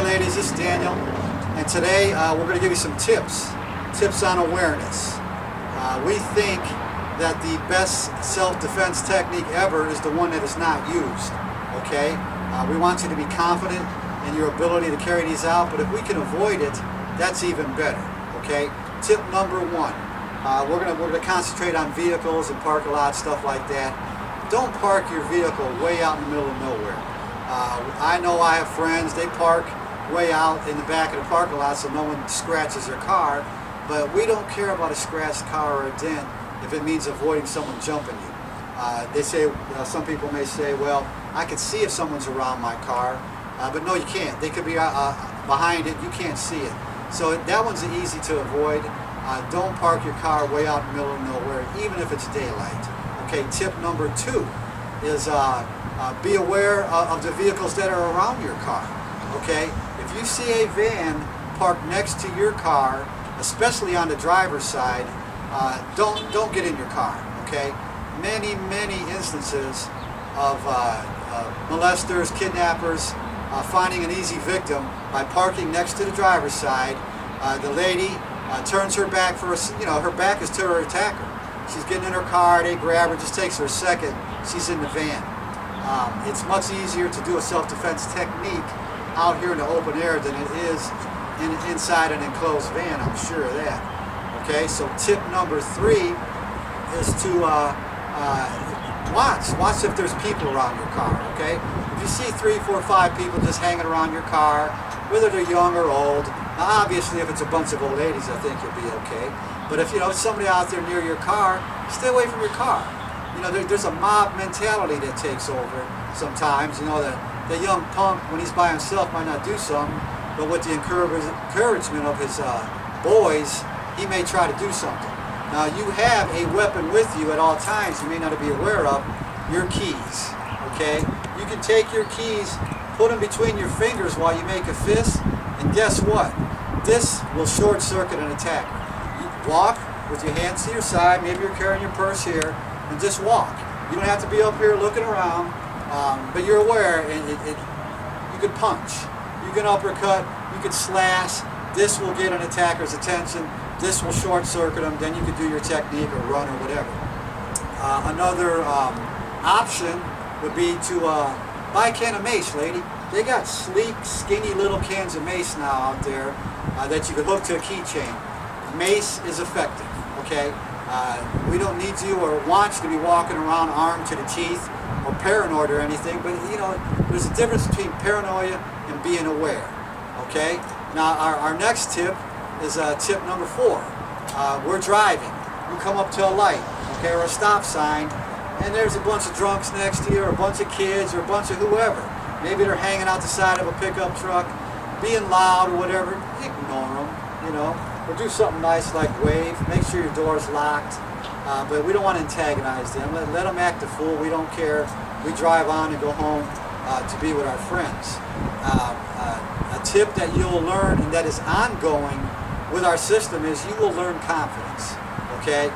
ladies, this is Daniel, and today we're going to give you some tips on awareness. We think that the best self-defense technique ever is the one that is not used, okay? We want you to be confident in your ability to carry these out, but if we can avoid it, that's even better, okay? Tip number one, we're going to concentrate on vehicles and parking lots, stuff like that. Don't park your vehicle way out in the middle of nowhere. I know I have friends, they park way out in the back of the parking lot so no one scratches their car, but we don't care about a scratched car or a dent if it means avoiding someone jumping you. They say, some people may say, well, I can see if someone's around my car, but no, you can't. They could be behind it, you can't see it. So that one's easy to avoid. Don't park your car way out in the middle of nowhere, even if it's daylight. Okay, tip number two is be aware of the vehicles that are around your car. Okay, if you see a van parked next to your car, especially on the driver's side, don't get in your car. Okay, many instances of molesters, kidnappers finding an easy victim by parking next to the driver's side. The lady turns her back for her back is to her attacker. She's getting in her car, they grab her, just takes her a second, she's in the van. It's much easier to do a self-defense technique out here in the open air than it is inside an enclosed van, I'm sure of that. Okay, so tip number three is to watch if there's people around your car, okay? If you see 3, 4, 5 people just hanging around your car, whether they're young or old, now obviously if it's a bunch of old ladies, I think you'll be okay. But if it's somebody out there near your car, stay away from your car. There's a mob mentality that takes over sometimes. The young punk, when he's by himself, might not do something, but with the encouragement of his boys, he may try to do something. Now, you have a weapon with you at all times you may not be aware of, your keys, okay? You can take your keys, put them between your fingers while you make a fist, and guess what? This will short-circuit an attacker. You walk with your hands to your side, maybe you're carrying your purse here, and just walk. You don't have to be up here looking around, but you're aware, and you can punch, you can uppercut, you can slash. This will get an attacker's attention. This will short circuit them. Then you can do your technique or run or whatever. Another option would be to buy a can of mace, lady. They got sleek, skinny little cans of mace now out there that you can hook to a keychain. Mace is effective, okay? We don't need you or want you to be walking around armed to the teeth or paranoid or anything, but there's a difference between paranoia and being aware, okay? Now our next tip is tip number 4. We're driving. You come up to a light, okay, or a stop sign, and there's a bunch of drunks next to you, or a bunch of kids, or a bunch of whoever. Maybe they're hanging out the side of a pickup truck, being loud or whatever. Ignore them, or do something nice like wave. Make sure your door's locked. But we don't want to antagonize them. Let them act a fool. We don't care. We drive on and go home to be with our friends. A tip that you'll learn and that is ongoing with our system is you will learn confidence, okay?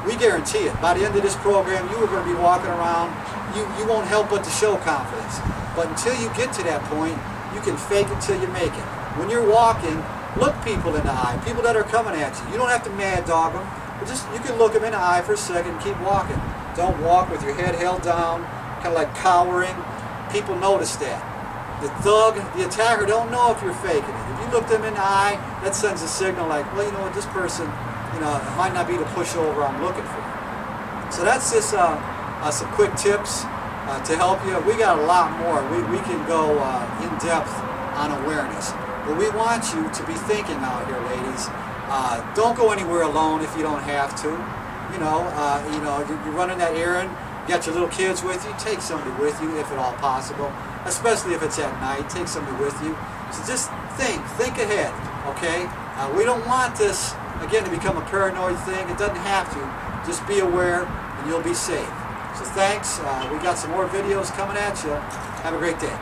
We guarantee it. By the end of this program, you are going to be walking around. You won't help but to show confidence. But until you get to that point, you can fake it till you make it. When you're walking, look people in the eye, people that are coming at you. You don't have to mad dog them, but you can look them in the eye for a second and keep walking. Don't walk with your head held down, kind of like cowering. People notice that. The thug, the attacker, don't know if you're faking it. If you look them in the eye, that sends a signal like, well, you know what, this person, it might not be the pushover I'm looking for. So that's just some quick tips to help you. We got a lot more. We can go in depth on awareness. But we want you to be thinking out here, ladies. Don't go anywhere alone if you don't have to. You're running that errand, you got your little kids with you, take somebody with you if at all possible. Especially if it's at night, take somebody with you. So just think ahead, okay? We don't want this, again, to become a paranoid thing. It doesn't have to. Just be aware and you'll be safe. So thanks. We got some more videos coming at you. Have a great day.